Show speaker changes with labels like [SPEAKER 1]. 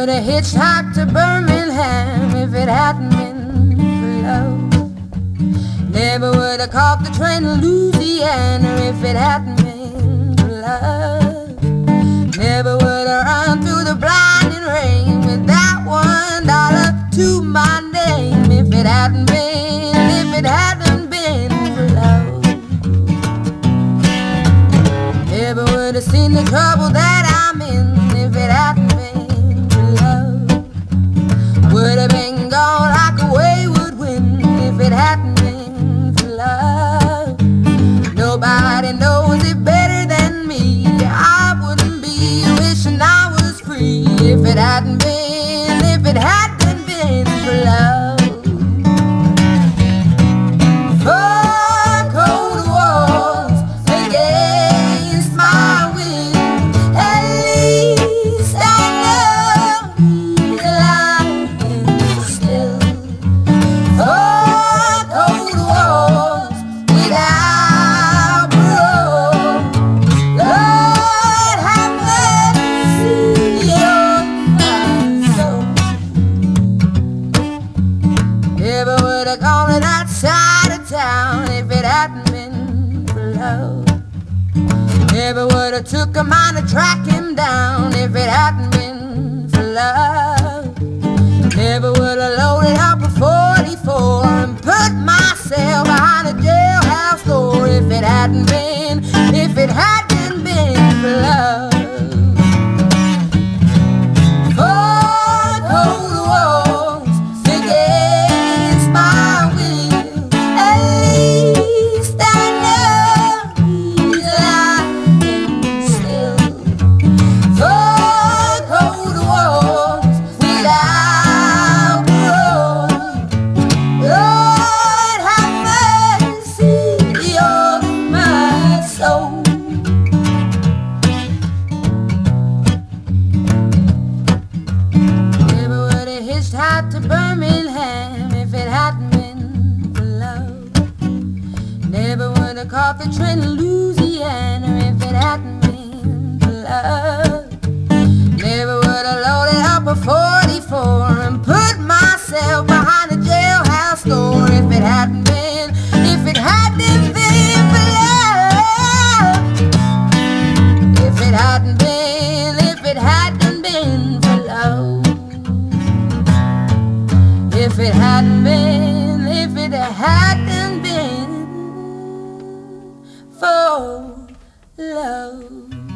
[SPEAKER 1] would have hitchhiked to Birmingham if it hadn't been for love. Never would have caught the train to Louisiana if it hadn't been for love. Never would have run through the blinding rain with that $1 to my name if it hadn't been for love. Never would have seen the trouble that I'm in if it hadn't been for love. Would have been gone like a wayward wind if it hadn't been for love. Nobody knows it better than me. I wouldn't be wishing I was free if it hadn't been for love. Never would have gone to that side of town if it hadn't been for love. Never would have took a mind to track him down if it hadn't been for love. Never would have loaded up a 44 and put myself behind a jailhouse door if it hadn't been for love. Hitchhiked to Birmingham if it hadn't been for love. Never would have caught the train to Louisiana if it hadn't been for love. Never would have loaded up a 44 and put myself behind a jailhouse door if it hadn't been for love. If it hadn't been for love. If it hadn't been for love.